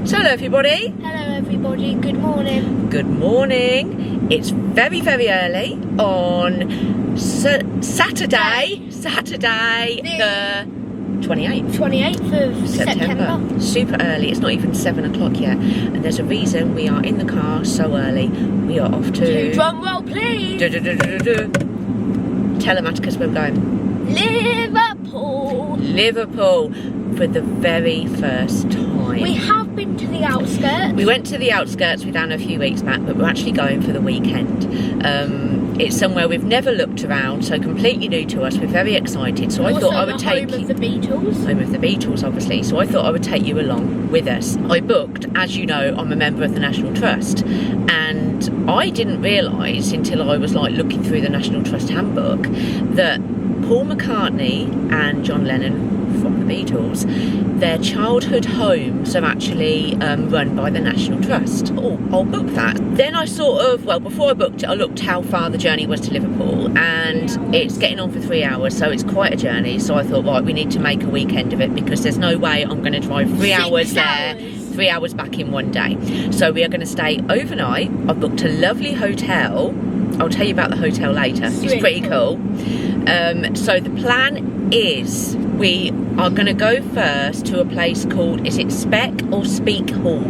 So hello everybody. Hello everybody, good morning. Good morning. It's very, very early on Saturday the 28th of September. Super early, it's not even 7 o'clock yet. And there's a reason we are in the car so early. We are off to... Drum roll please! Tell them, Atticus, where we're going. Liverpool! Liverpool, for the very first time. We have been to the outskirts. We went to the outskirts with Anna a few weeks back, but we're actually going for the weekend. It's somewhere we've never looked around, so completely new to us. We're very excited. So I thought I would take you. Home of the Beatles. Home of the Beatles, obviously. So I thought I would take you along with us. I booked, as you know, I'm a member of the National Trust, and I didn't realise until I was like looking through the National Trust handbook that Paul McCartney and John Lennon from the Beatles, their childhood homes are actually run by the National Trust. Oh, I'll book that. Then I before I booked it, I looked how far the journey was to Liverpool, and it's getting on for 3 hours, so it's quite a journey. So I thought, right, we need to make a weekend of it, because there's no way I'm going to drive 3 hours there, 3 hours back in one day. So we are going to stay overnight. I've booked a lovely hotel. I'll tell you about the hotel later. It's pretty cool. So the plan is we are going to go first to a place called, is it Speke or Speke Hall?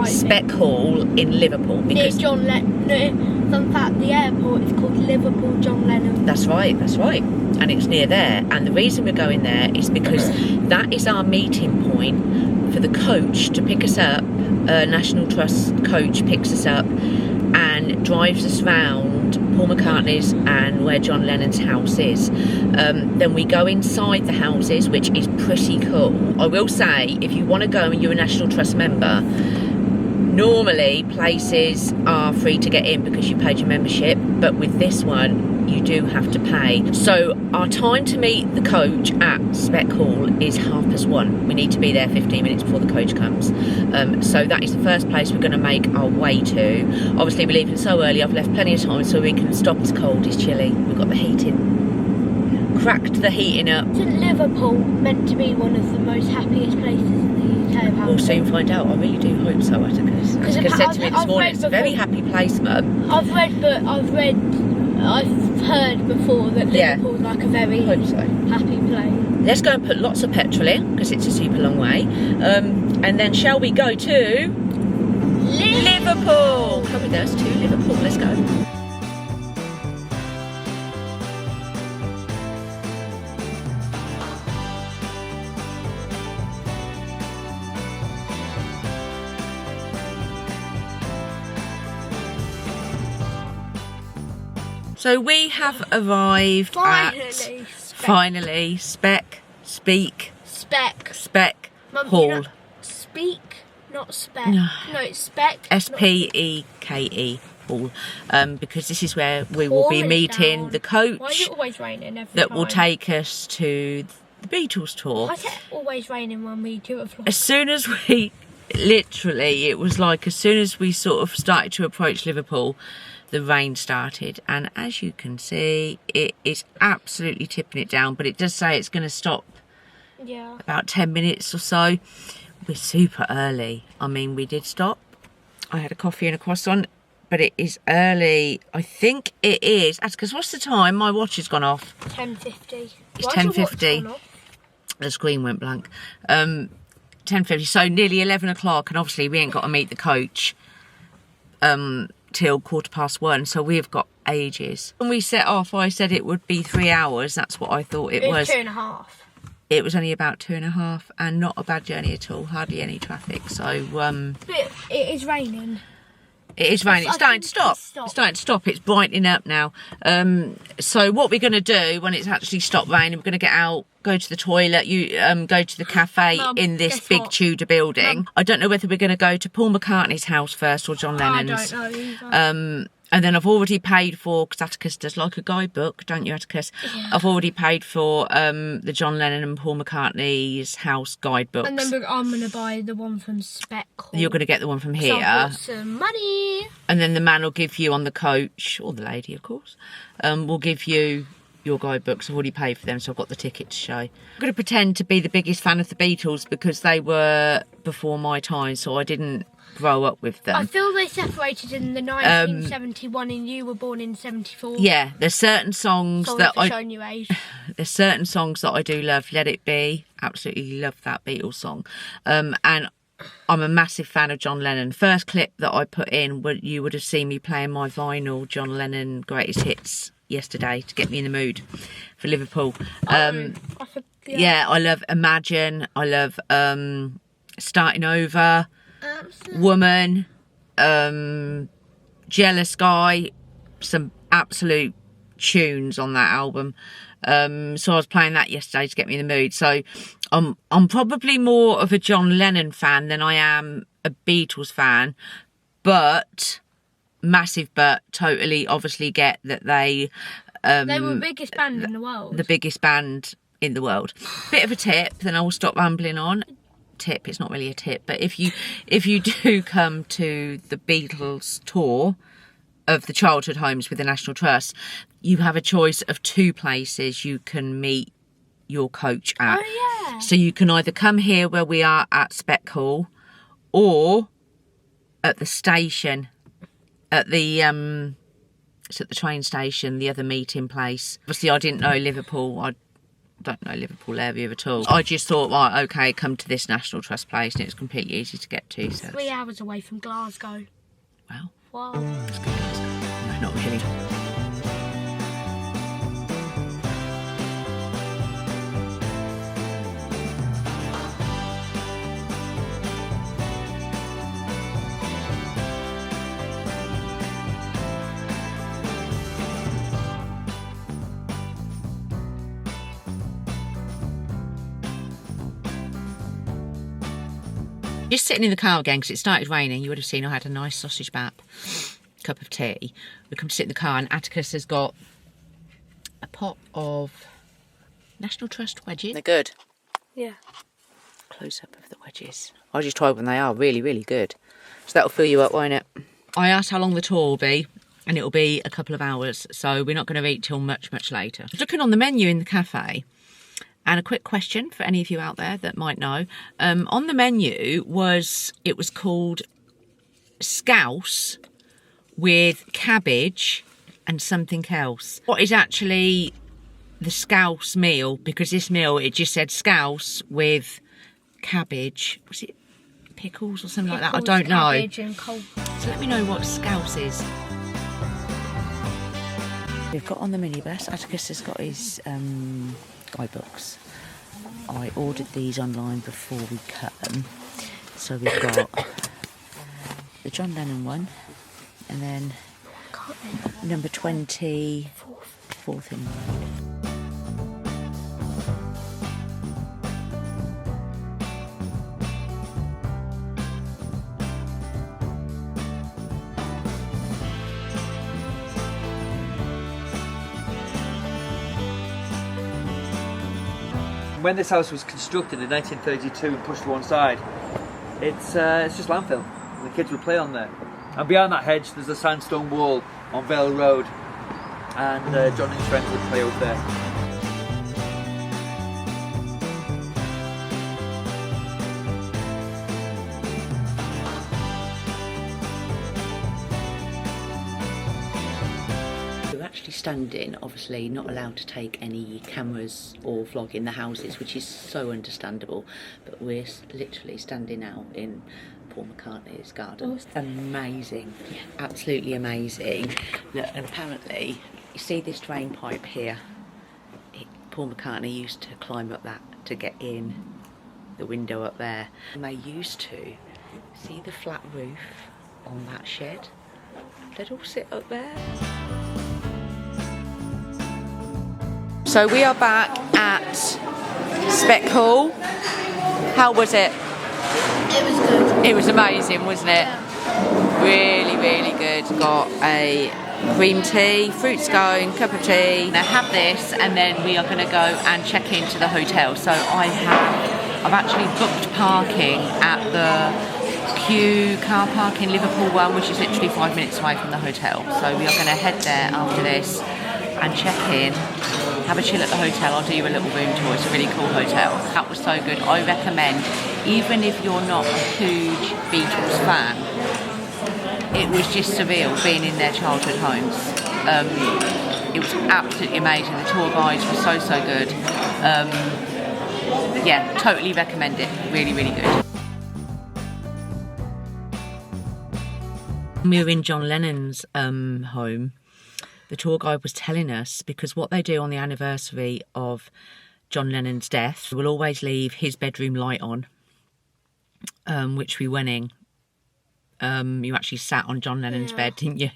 Speke Hall in Liverpool. Near John Lennon. Fun fact, the airport is called Liverpool John Lennon. That's right. And it's near there. And the reason we're going there is because that is our meeting point for the coach to pick us up. National Trust coach picks us up and drives us round Paul McCartney's and where John Lennon's house is. Then we go inside the houses, which is pretty cool. I will say, if you want to go and you're a National Trust member, normally places are free to get in because you paid your membership, but with this one you do have to pay. So our time to meet the coach at Speke Hall is 1:30. We need to be there 15 minutes before the coach comes. So that is the first place we're going to make our way to. Obviously we're leaving so early, I've left plenty of time so we can stop. It's cold, it's chilly, we've got the heating, cracked the heating up. Isn't Liverpool meant to be one of the most happiest places in the UK? We'll soon find out. I really do hope so, Atticus. Atticus said to me this morning, it's a very happy place, Mum. I've heard before that Liverpool's like a very happy place. Let's go and put lots of petrol in, because it's a super long way. And then shall we go to Liverpool? Come with us to Liverpool. Let's go. So we have arrived finally Speke Hall. Speke, not Spec. No, it's Speke. Speke Hall. Because this is where we will be meeting the coach. Why is it always raining every that time? will take us to the Beatles tour. Why is it always raining when we do a vlog? As soon as we, literally, it was like as soon as we sort of started to approach Liverpool, the rain started, and as you can see, it is absolutely tipping it down, but it does say it's going to stop about 10 minutes or so. We're super early. I mean, we did stop. I had a coffee and a croissant, but it is early. I think it is. Because what's the time? My watch has gone off. 10:50. It's 10:50. The screen went blank. 10:50, so nearly 11 o'clock, and obviously we ain't got to meet the coach till 1:15, so we've got ages. When we set off, I said it would be 3 hours. That's what I thought it was. 2.5. It was only about 2.5, and not a bad journey at all. Hardly any traffic. So but it is raining. It is raining. It's starting to stop. It's starting to stop. It's brightening up now. So what we're going to do when it's actually stopped raining, we're going to get out, go to the toilet, go to the cafe in this big Tudor building. I don't know whether we're going to go to Paul McCartney's house first or John Lennon's. I don't know either. And then I've already paid for, because Atticus does like a guidebook, don't you, Atticus? Yeah. I've already paid for the John Lennon and Paul McCartney's house guidebooks. And then I'm going to buy the one from Speke. You're going to get the one from here. I've got some money. And then the man will give you on the coach, or the lady, of course, will give you your guidebooks. I've already paid for them, so I've got the ticket to show. I'm going to pretend to be the biggest fan of the Beatles because they were before my time, so I didn't grow up with them. I feel they separated in the 1971 and you were born in 74. Yeah, there's certain songs Showing you age. There's certain songs that I do love. Let It Be, absolutely love that Beatles song. And I'm a massive fan of John Lennon. First clip that I put in, you would have seen me playing my vinyl John Lennon Greatest Hits yesterday to get me in the mood for Liverpool. Yeah, I love Imagine. I love Starting Over, Woman, Jealous Guy. Some absolute tunes on that album. So I was playing that yesterday to get me in the mood. So I'm probably more of a John Lennon fan than I am a Beatles fan, but totally obviously get that they were the biggest band in the world. The biggest band in the world. Bit of a tip, then I will stop rambling on. Tip, it's not really a tip, but if you do come to the Beatles tour of the childhood homes with the National Trust, you have a choice of 2 places you can meet your coach at. Oh yeah. So you can either come here where we are at Speke Hall, or at the station, at the it's at the train station, the other meeting place. Obviously I didn't know Liverpool. I don't know Liverpool area at all. I just thought, right, okay, come to this National Trust place, and it's completely easy to get to. So 3 hours away from Glasgow. Wow. Wow. That's good. No, not really. Just sitting in the car again because it started raining. You would have seen I had a nice sausage bap, cup of tea. We come to sit in the car, and Atticus has got a pot of National Trust wedges. They're good. Yeah. Close up of the wedges. I just tried when they are really, really good. So that'll fill you up, won't it? I asked how long the tour will be, and it'll be a couple of hours. So we're not going to eat till much, much later. I was looking on the menu in the cafe. And a quick question for any of you out there that might know. On the menu was called scouse with cabbage and something else. What is actually the scouse meal? Because this meal, it just said scouse with cabbage. Was it pickles or something like that? I don't know. And cold. So let me know what scouse is. We've got on the minibus, Atticus has got his guidebooks. I ordered these online before we cut them. So we've got the John Lennon one, and then number 20, fourth in line. When this house was constructed in 1932 and pushed to one side, it's just landfill. The kids would play on there. And behind that hedge, there's a sandstone wall on Vale Road, and John and his friends would play over there. Standing, obviously not allowed to take any cameras or vlog in the houses, which is so understandable, but we're literally standing out in Paul McCartney's garden. Amazing, absolutely amazing. Look, and apparently you see this drain pipe here, Paul McCartney used to climb up that to get in the window up there, and they used to see the flat roof on that shed. They'd all sit up there. So we are back at Speke Hall. How was it? It was good. It was amazing, wasn't it? Yeah. Really, really good. Got a cream tea, fruit scone, cup of tea. Now have this, and then we are going to go and check into the hotel. So I've actually booked parking at the Q car park in Liverpool one, which is literally 5 minutes away from the hotel. So we are going to head there after this. and check in, have a chill at the hotel. I'll do you a little room tour. It's a really cool hotel. That was so good. I recommend, even if you're not a huge Beatles fan, it was just surreal being in their childhood homes. It was absolutely amazing. The tour guides were so good. Yeah, totally recommend it. Really, really good. We were in John Lennon's home. The tour guide was telling us, because what they do on the anniversary of John Lennon's death, will always leave his bedroom light on, which we went in. You actually sat on John Lennon's bed, didn't you?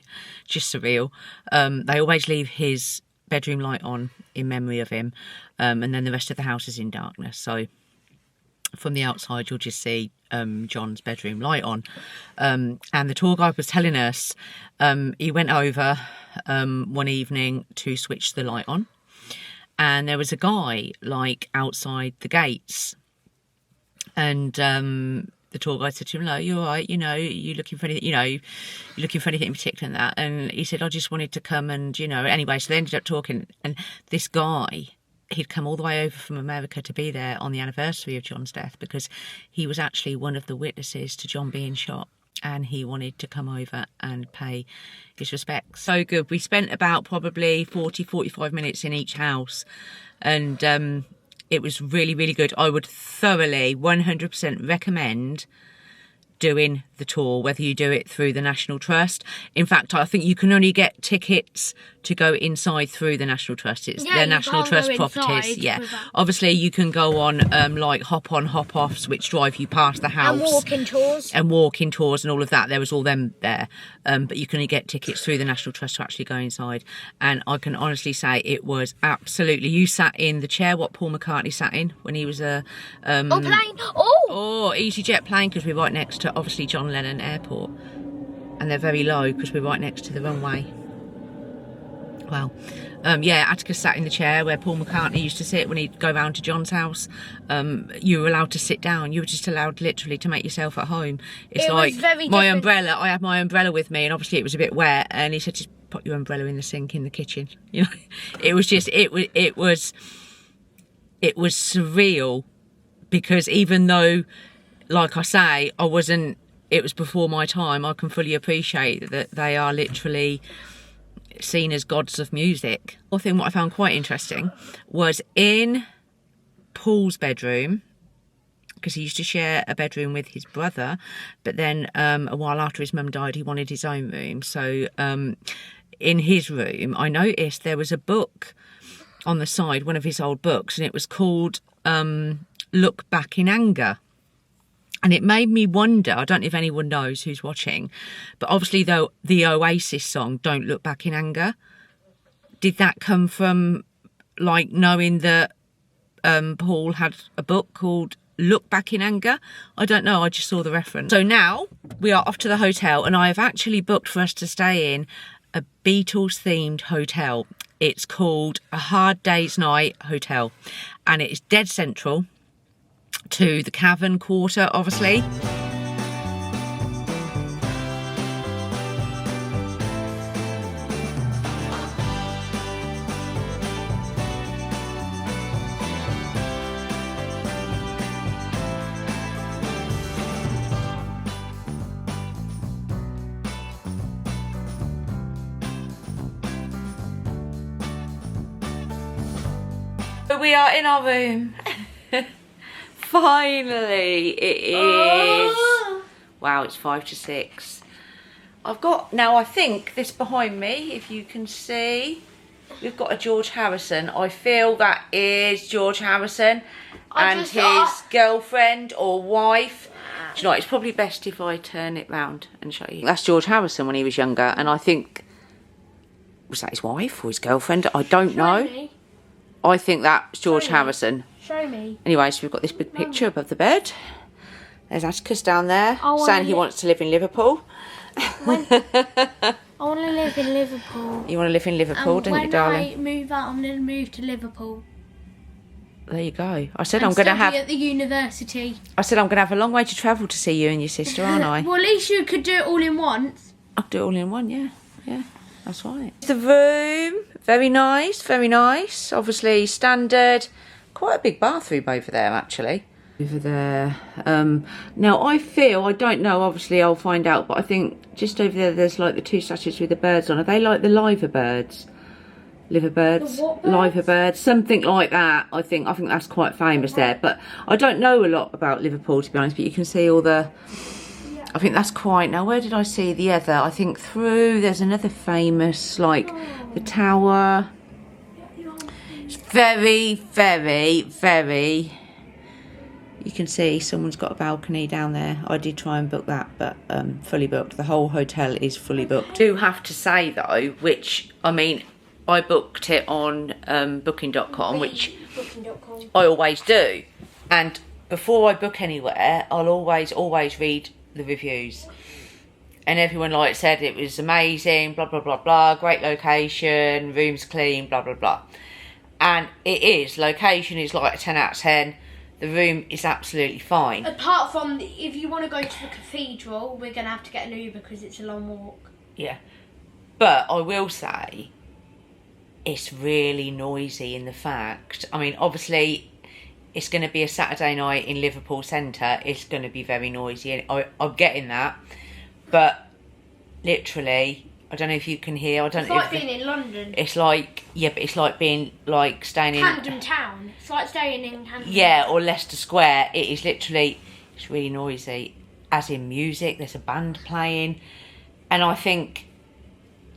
Just surreal. They always leave his bedroom light on in memory of him, and then the rest of the house is in darkness. So from the outside, you'll just see John's bedroom light on. And the tour guide was telling us he went over one evening to switch the light on, and there was a guy like outside the gates, and the tour guide said to him, "No, you're all right, you know, you looking for anything, you know, you're looking for anything in particular in that?" And he said, "I just wanted to come and, you know," anyway, so they ended up talking, and this guy, he'd come all the way over from America to be there on the anniversary of John's death, because he was actually one of the witnesses to John being shot, and he wanted to come over and pay his respects. So good. We spent about probably 45 minutes in each house, and it was really, really good. I would thoroughly 100% recommend doing the tour, whether you do it through the National Trust. In fact, I think you can only get tickets to go inside through the National Trust. It's their National Trust properties. Yeah, obviously you can go on like hop-on, hop-offs, which drive you past the house, and walking tours and all of that. There was all them there, but you can only get tickets through the National Trust to actually go inside. And I can honestly say it was absolutely. You sat in the chair what Paul McCartney sat in when he was a plane. EasyJet plane, because we're right next to obviously John Lennon Airport, and they're very low because we're right next to the runway. Wow. Yeah, Atticus sat in the chair where Paul McCartney used to sit when he'd go round to John's house. You were allowed to sit down. You were just allowed literally to make yourself at home. It's like my umbrella. I had my umbrella with me, and obviously it was a bit wet, and he said, "Just put your umbrella in the sink in the kitchen." You know, it was just it was surreal, because even though, like I say, it was before my time, I can fully appreciate that they are literally seen as gods of music. One thing what I found quite interesting was in Paul's bedroom, because he used to share a bedroom with his brother, but then a while after his mum died, he wanted his own room. So in his room, I noticed there was a book on the side, one of his old books, and it was called Look Back in Anger. And it made me wonder, I don't know if anyone knows who's watching, but obviously though the Oasis song, Don't Look Back in Anger, did that come from like knowing that Paul had a book called Look Back in Anger? I don't know, I just saw the reference. So now we are off to the hotel, and I have actually booked for us to stay in a Beatles themed hotel. It's called A Hard Day's Night Hotel, and it's dead central to the Cavern Quarter, obviously. We are in our room. Finally, it is. Wow, it's 5 to 6. I've got, now I think this behind me, if you can see, we've got a George Harrison. I feel that is George Harrison and his girlfriend or wife. Do you know what, it's probably best if I turn it round and show you. That's George Harrison when he was younger, and I think, was that his wife or his girlfriend? I don't know. I think that's George Harrison. Show me. Anyway, so we've got this big picture above the bed. There's Atticus down there, saying he wants to live in Liverpool. I want to live in Liverpool. You want to live in Liverpool, don't you, darling? When I move out, I'm going to move to Liverpool. There you go. I said I'm going to have... at the university. I said I'm going to have a long way to travel to see you and your sister, aren't I? Well, at least you could do it all in once. I'll do it all in one, yeah. Yeah, that's right. The room, very nice, very nice. Obviously standard. Quite a big bathroom over there, actually. Over there. Now I don't know, obviously I'll find out, but I think just over there there's like the two statues with the birds on. Are they like the liver birds? Liver birds? The what birds? Liver birds, something like that. I think that's quite famous there. But I don't know a lot about Liverpool, to be honest, but you can see all the... I think that's quite... Now, where did I see the other? I think through... There's another famous, like, the tower. It's very, very, very... You can see someone's got a balcony down there. I did try and book that, but fully booked. The whole hotel is fully booked. I do have to say, though, which, I mean, I booked it on booking.com, which I always do. And before I book anywhere, I'll always read the reviews. And everyone like said it was amazing, blah, blah, blah, blah, great location, rooms clean, blah, blah, blah. And it is. Location is like a 10 out of 10. The room is absolutely fine. Apart from, if you want to go to the cathedral, we're going to have to get an Uber because it's a long walk. Yeah. But I will say, it's really noisy in the fact, I mean, obviously, it's going to be a Saturday night in Liverpool Centre. It's going to be very noisy. And I'm getting that. But literally, I don't know if you can hear. It's like being in London. It's like, yeah, but it's like being, like, staying in... Camden Town. It's like staying in Camden. Yeah, or Leicester Square. It is literally, it's really noisy. As in music, there's a band playing. And I think,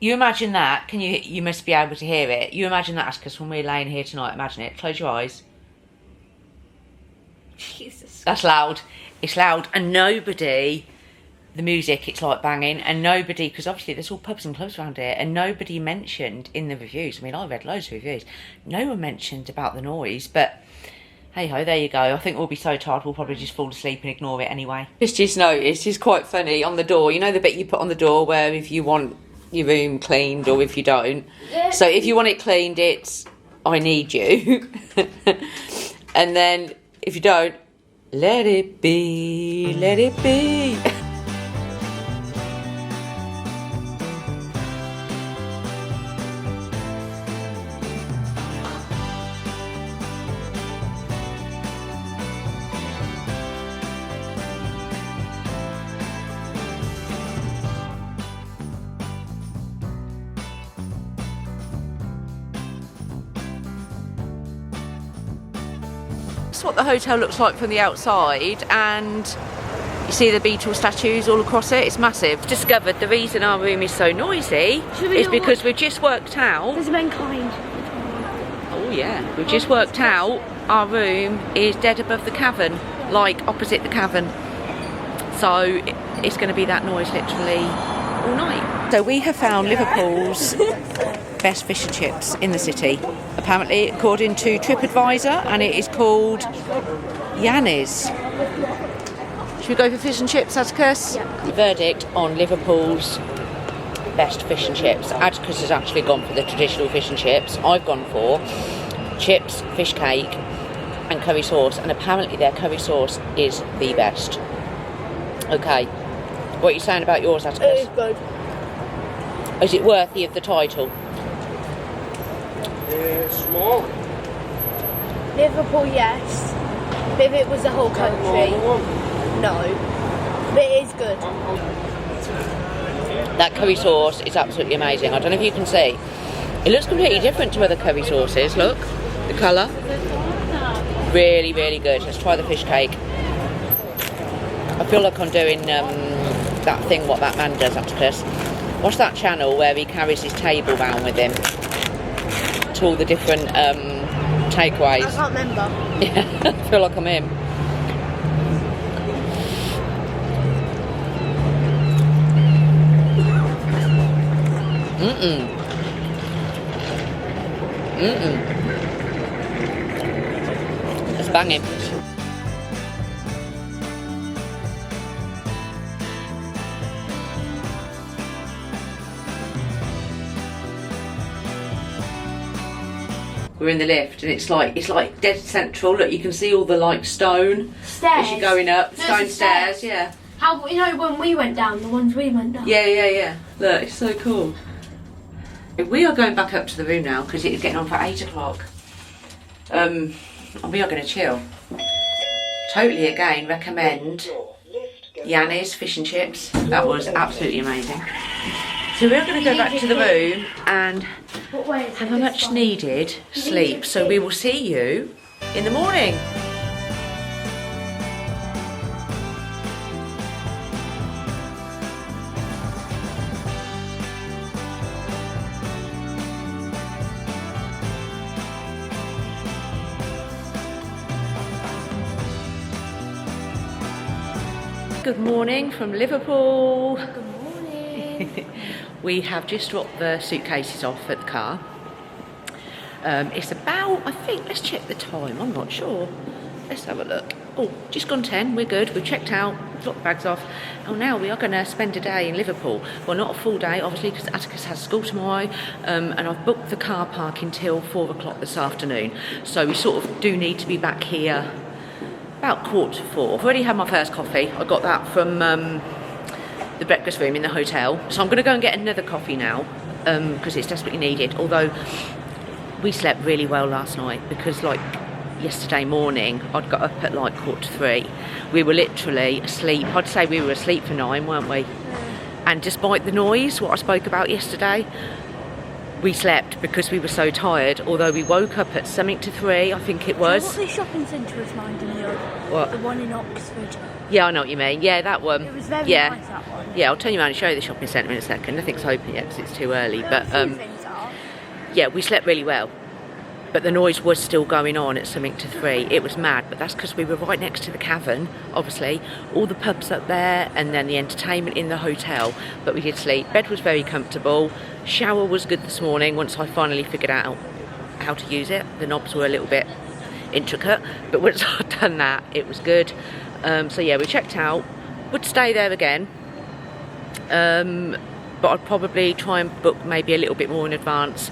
you imagine that. You must be able to hear it. You imagine that, because when we're laying here tonight, imagine it. Close your eyes. Jesus. That's loud. It's loud. And nobody... The music, it's like banging, and nobody, because obviously there's all pubs and clubs around here, and nobody mentioned in the reviews, I mean, I read loads of reviews, no one mentioned about the noise, but hey ho, there you go. I think we'll be so tired we'll probably just fall asleep and ignore it anyway. Just noticed, it's quite funny, on the door, you know the bit you put on the door where if you want your room cleaned or if you don't, so if you want it cleaned, it's I need you, and then if you don't, let it be, let it be. That's what the hotel looks like from the outside, and you see the Beatles statues all across it. It's massive. Discovered the reason our room is so noisy is because we've just worked out. There's mankind. Oh yeah, we've just worked out our room is dead above the cavern, like opposite the cavern. So it's going to be that noise literally all night. So we have found Liverpool's best fish and chips in the city, apparently according to TripAdvisor, and it is called Yanni's. Should we go for fish and chips, Atticus? Yeah. The verdict on Liverpool's best fish and chips. Atticus has actually gone for the traditional fish and chips. I've gone for chips, fish cake and curry sauce, and apparently their curry sauce is the best. Okay, what are you saying about yours, Atticus? It is good. Is it worthy of the title? Small. Liverpool, yes. But if it was the whole country, no. But it is good. That curry sauce is absolutely amazing. I don't know if you can see. It looks completely different to other curry sauces. Look, the colour. Really, really good. Let's try the fish cake. I feel like I'm doing that thing what that man does, Atticus. What's that channel where he carries his table round with him to all the different takeaways? I can't remember. Yeah, I feel like I'm him. It's banging. We're in the lift and it's like dead central. Look, you can see all the like stone Stairs. as you're going up. There's Stone the stairs, stairs. yeah. How, you know when we went down, the ones we went down? Yeah. Look, it's so cool. We are going back up to the room now because it is getting on for 8 o'clock. And we are going to chill. Totally again recommend Yanni's fish and chips. That was absolutely amazing. So we're going to go back to the room and have a much needed sleep. So we will see you in the morning. Good morning from Liverpool. Good morning. We have just dropped the suitcases off at the car. It's about, I think, let's check the time, I'm not sure. Let's have a look. Oh, just gone 10, we're good, we've checked out, dropped the bags off. Oh, now we are going to spend a day in Liverpool. Well, not a full day, obviously, because Atticus has school tomorrow, and I've booked the car park until 4 o'clock this afternoon. So we sort of do need to be back here about 3:45. I've already had my first coffee. I got that from the breakfast room in the hotel. So I'm going to go and get another coffee now because it's desperately needed. Although we slept really well last night because like yesterday morning I'd got up at like 3:45. We were literally asleep. I'd say we were asleep for 9, weren't we? And despite the noise, what I spoke about yesterday, we slept because we were so tired, although we woke up at something to 3, I think it was. So what the shopping centre was reminding me of? What? The one in Oxford. Yeah, I know what you mean. Yeah, that one. It was very nice, that one. Yeah, I'll turn you around and show you the shopping centre in a second. Nothing's open yet because it's too early. Well, But a few things are. yeah, we slept really well. But the noise was still going on at something to 3. It was mad, but that's because we were right next to the Cavern, obviously. All the pubs up there and then the entertainment in the hotel. But we did sleep. Bed was very comfortable. Shower was good this morning once I finally figured out how to use it. The knobs were a little bit intricate, but once I'd done that, it was good. So yeah, we checked out. Would stay there again. But I'd probably try and book maybe a little bit more in advance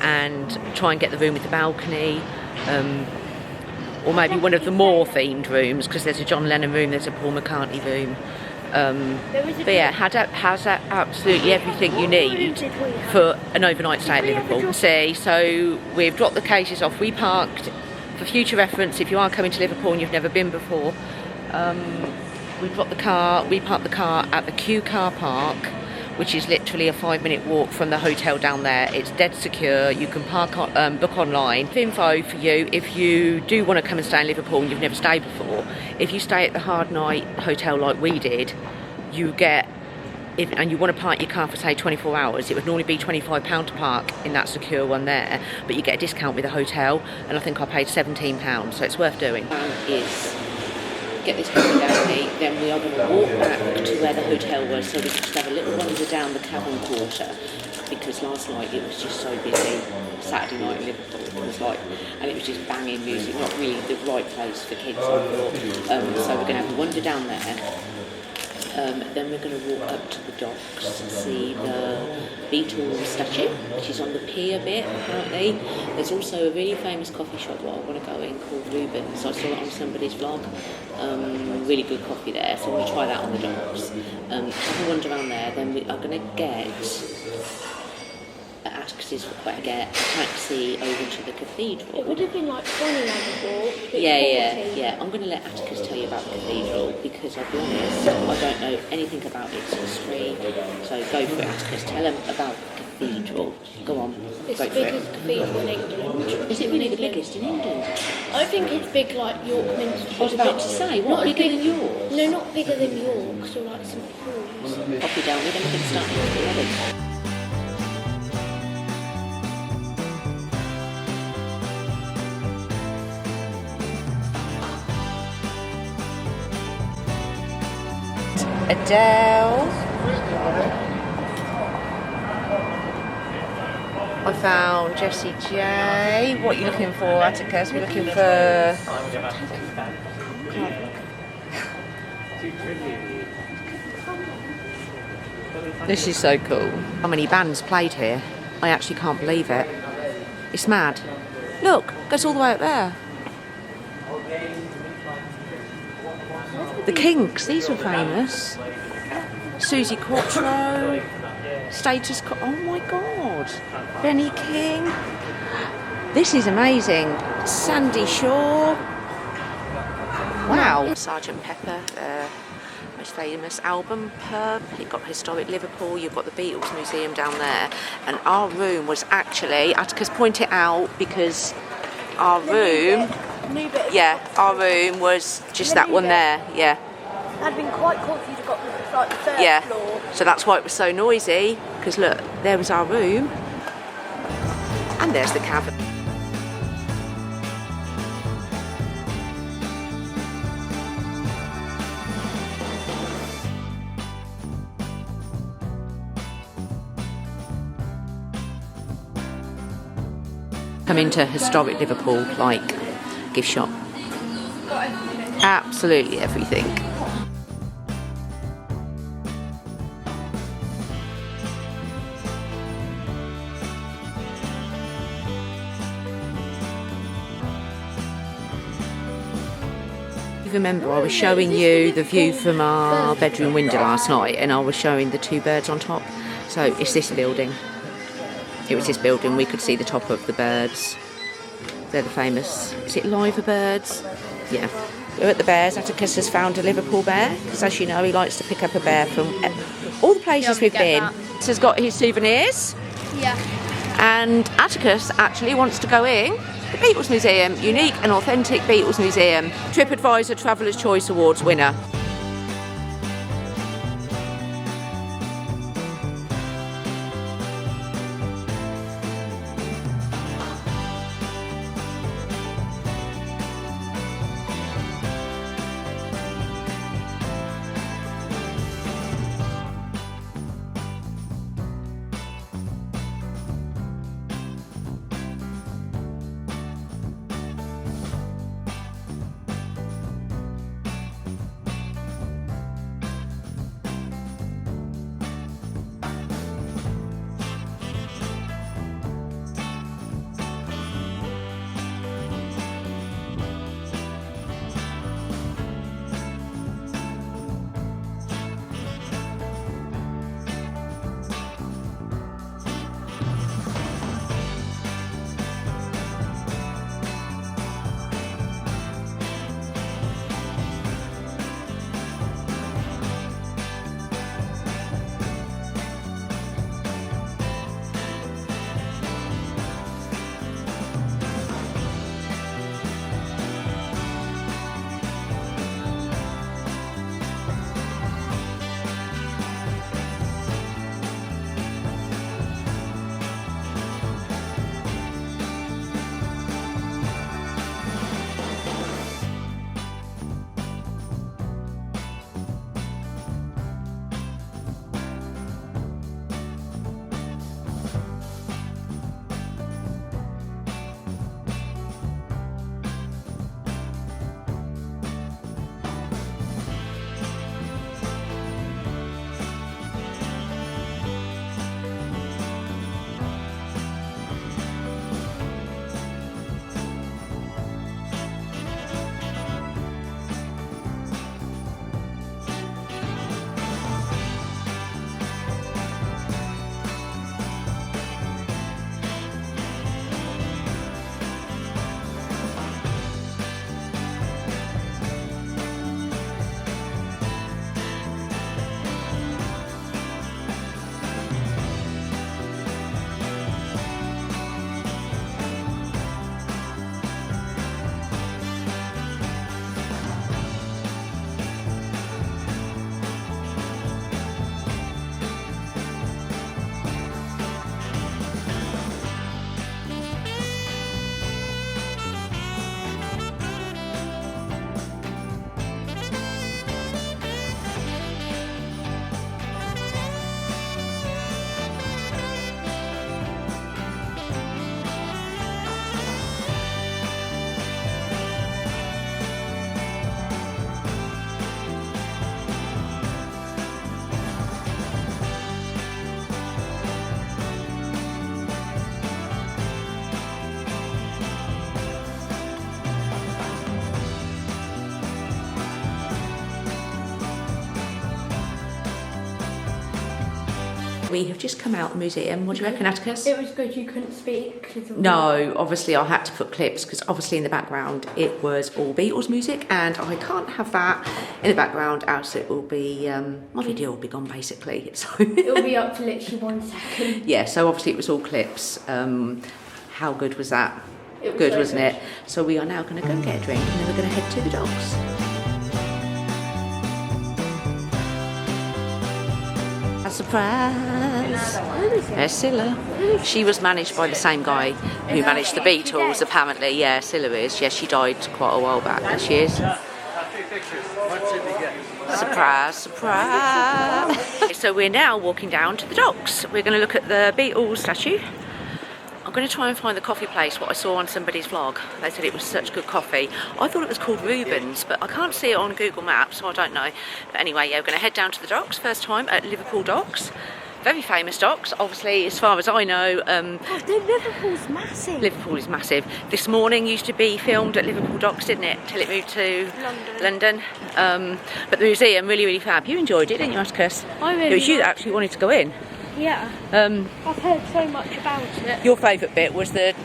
and try and get the room with the balcony, or maybe one of the more themed rooms, because there's a John Lennon room, there's a Paul McCartney room. But yeah, has absolutely everything you need for an overnight stay at Liverpool. See, so we've dropped the cases off. We parked, for future reference, if you are coming to Liverpool and you've never been before, we parked the car at the Q car park, which is literally a 5-minute walk from the hotel down there. It's dead secure. You can book online. Info for you, if you do want to come and stay in Liverpool and you've never stayed before, if you stay at the Hard Night Hotel like we did, you get, and you want to park your car for say 24 hours, it would normally be £25 to park in that secure one there, but you get a discount with the hotel, and I think I paid £17, so it's worth doing. Is get this coffee down me, then we are going to walk back to where the hotel was, so we can just have a little wander down the Cavern Quarter, because last night it was just so busy. Saturday night in Liverpool, it was like, and it was just banging music, not really the right place for kids, I thought. So we're going to have a wander down there. Then we're going to walk up to the docks and see the Beatles statue, which is on the pier bit, apparently. There's also a really famous coffee shop that I want to go in called Rubens. I saw it on somebody's vlog. Really good coffee there, so I'm going to try that on the docks. Have a wander around there, then we are going to get Atticus's request, get a taxi over to the cathedral. It would have been like 20 before. Yeah. I'm going to let Atticus tell you about the cathedral because I'll be honest, I don't know anything about its history. So go for it, Atticus. Tell him about the cathedral. Go on. It's the biggest cathedral in England. Is it really the biggest in England? I think it's big like York Minster. I was about to say, what, bigger than York? No, not bigger than York, so like St Paul's. Copy down with them, we're going to start together. Adele. I found Jessie J. What are you looking for, Atticus? We're looking for... This is so cool. How many bands played here? I actually can't believe it. It's mad. Look, goes all the way up there. The Kinks, these were famous. Susie Quattro, Status oh my God. Benny King. This is amazing. Sandy Shore. Wow. Sergeant Pepper, most famous album pub. You've got historic Liverpool, you've got the Beatles Museum down there. And our room was actually, Atticus pointed out, because our room, our room was just that one there, yeah. It had been quite cool if you'd got like the third floor. So that's why it was so noisy, because look, there was our room, and there's the cavern. Come into historic Liverpool, like gift shop. Absolutely everything. Remember, I was showing you the view from our bedroom window last night, and I was showing the two birds on top. So it's this building. It was this building. We could see the top of the birds. They're the famous. Is it liver birds? Yeah. We're at the bears. Atticus has found a Liverpool bear, because as you know, he likes to pick up a bear from all the places we've been. This has got his souvenirs. Yeah. And Atticus actually wants to go in the Beatles Museum, unique and authentic Beatles Museum, TripAdvisor Traveller's Choice Awards winner. we have just come out of the museum. What do you reckon, Atticus? It was good you couldn't speak. No, obviously I had to put clips because obviously in the background it was all Beatles music and I can't have that in the background else it will be, my video will be gone basically. So It'll be up for literally 1 second. Yeah, so obviously it was all clips. How good was that? It was Good, so wasn't good. it? So we are now going to go get a drink and then we're going to head to the docks. A surprise! There's Scylla. She was managed by the same guy who managed the Beatles, apparently. Yeah, Scylla is. Yes, she died quite a while back. There she is. Surprise, surprise! So we're now walking down to the docks. We're going to look at the Beatles statue. I'm going to try and find the coffee place, what I saw on somebody's vlog. They said it was such good coffee. I thought it was called Reuben's, but I can't see it on Google Maps, so I don't know. But anyway, yeah, we're going to head down to the docks, first time at Liverpool docks. Very famous docks, obviously, as far as I know. Liverpool's massive. Liverpool is massive. This morning used to be filmed at Liverpool docks, didn't it? Till it moved to London. But the museum, really, really fab. You enjoyed it, didn't you, Atticus? I really It was you that did. actually wanted to go in. Yeah. I've heard so much about it. Your favourite bit was the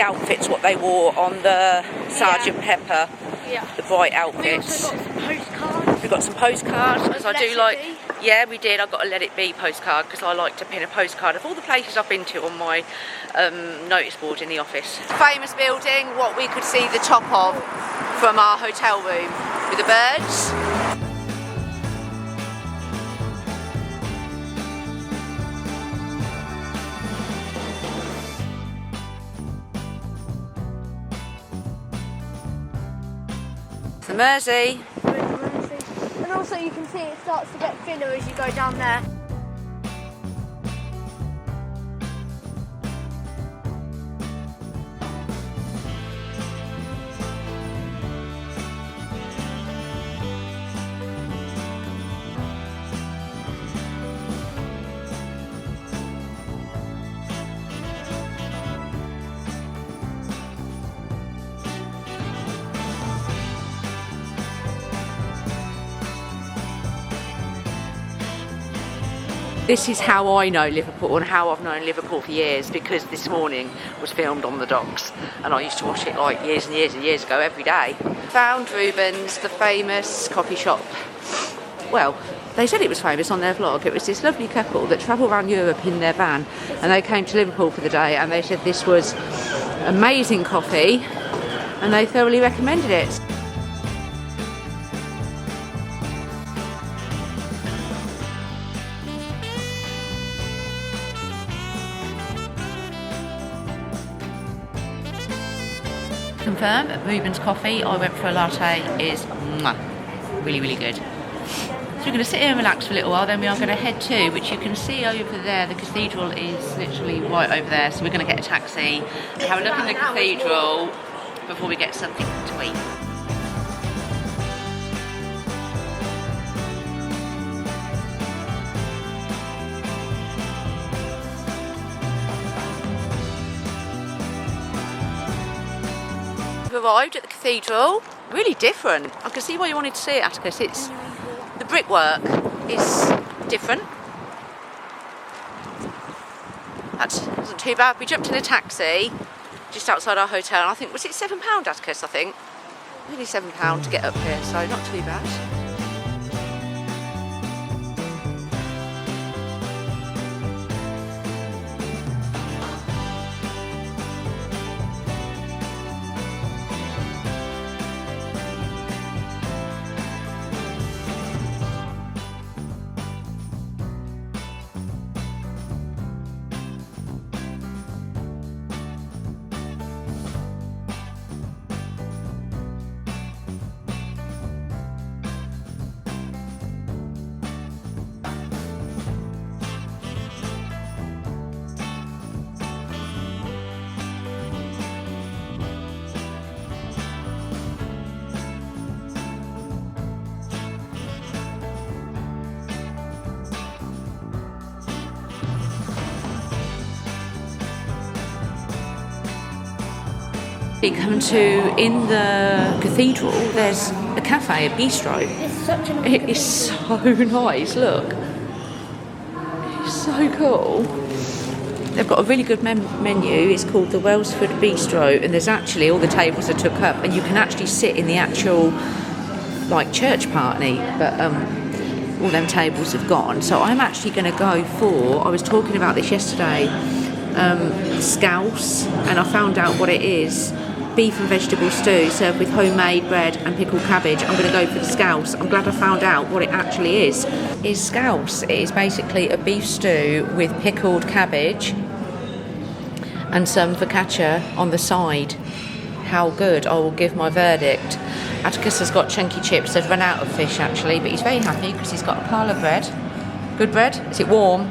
outfits, what they wore on the Sergeant Pepper, Yeah. the bright We outfits. also got some postcards. We got some postcards because I Let do It like. Be. Yeah, we did. I got a Let It Be postcard because I like to pin a postcard of all the places I've been to on my notice board in the office. Famous building, what we could see the top of from our hotel room with the birds. The Mersey. And also you can see it starts to get thinner as you go down there. This is how I know Liverpool and how I've known Liverpool for years, because this morning was filmed on the docks and I used to watch it like years and years and years ago every day. Found Reuben's, the famous coffee shop. Well, they said it was famous on their vlog. It was this lovely couple that travel around Europe in their van and they came to Liverpool for the day and they said this was amazing coffee and they thoroughly recommended it. Confirm, Reuben's coffee, I went for a latte, is really, really good. So we're going to sit here and relax for a little while, then we are going to head to, which you can see over there, the cathedral is literally right over there, so we're going to get a taxi and have a look at the cathedral before we get something to eat. We've arrived at the cathedral, really different. I can see why you wanted to see it, Atticus. It's, the brickwork is different. That wasn't too bad. We jumped in a taxi just outside our hotel and I think, was it £7, Atticus, I think? Nearly £7 to get up here, so not too bad. Come to, in the cathedral, there's a cafe, a bistro. It's such a It is so nice, look. so cool. They've got a really good menu. It's called the Welsford Bistro, and there's actually all the tables are took up, and you can actually sit in the actual like church party, but all them tables have gone. So I'm actually going to go for, I was talking about this yesterday, scouse, and I found out what it is. Beef and vegetable stew served with homemade bread and pickled cabbage. I'm going to go for the scouse. I'm glad I found out what it actually is. Scouse? It is basically a beef stew with pickled cabbage and some focaccia on the side. How good? I will give my verdict. Atticus has got chunky chips. They've run out of fish actually, but he's very happy because he's got a pile of bread. Good bread? Is it warm?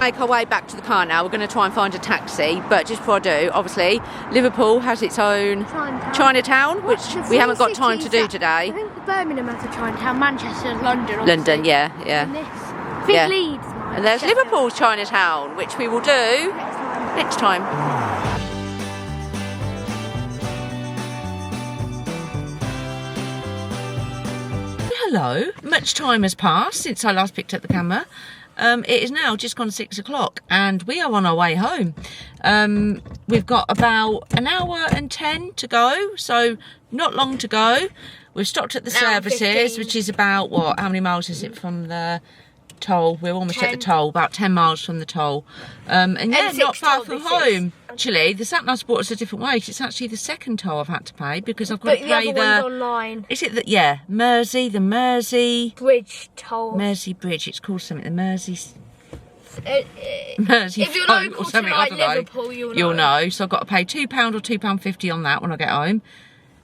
Make our way back to the car now. We're going to try and find a taxi, but just before I do, obviously Liverpool has its own Chinatown, which we haven't got time to do today. I think Birmingham has a Chinatown, Manchester, London. Obviously. London, yeah. And this, I think Leeds. And there's Liverpool's Chinatown, which we will do next time. Hello. Much time has passed since I last picked up the camera. It is now just gone 6 o'clock and we are on our way home. We've got about an hour and 10 to go, so not long to go. We've stopped at the services, which is about, what, how many miles is it from the toll? We're almost 10. At the toll, about 10 miles from the toll. And yeah, not far from home. Actually, the sat nav brought us a different way. It's actually the second toll I've had to pay because I've got to pay the other one's online. Is it the Mersey Bridge toll? Mersey Bridge. It's called something. The Mersey. Mersey if you're local or something, I don't know. Liverpool, you'll know. So I've got to pay £2 or £2.50 on that when I get home,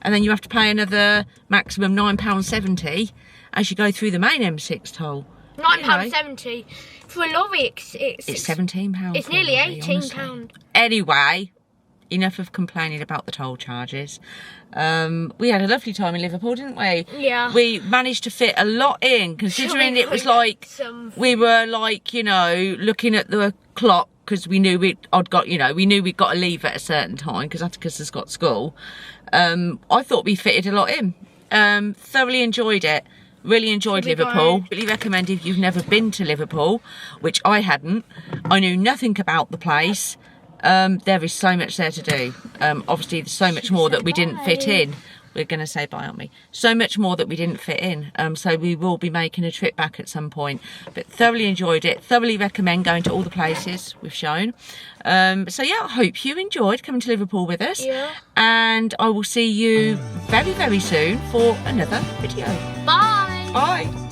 and then you have to pay another maximum £9.70 as you go through the main M6 toll. £9.70 for a lorry. It's £17. It's nearly £18. Anyway, enough of complaining about the toll charges. We had a lovely time in Liverpool, didn't we? Yeah. We managed to fit a lot in, considering it was like we were like, you know, looking at the clock because we knew we'd got to leave at a certain time because Atticus has got school. I thought we fitted a lot in. Thoroughly enjoyed it. Really enjoyed Liverpool. Really recommend if you've never been to Liverpool, which I hadn't. I knew nothing about the place. There is so much there to do. Obviously, there's so much more that we didn't fit in. We're going to say bye, aren't we? So much more that we didn't fit in. So we will be making a trip back at some point. But thoroughly enjoyed it. Thoroughly recommend going to all the places we've shown. So yeah, I hope you enjoyed coming to Liverpool with us. Yeah. And I will see you very, very soon for another video. Bye. Bye.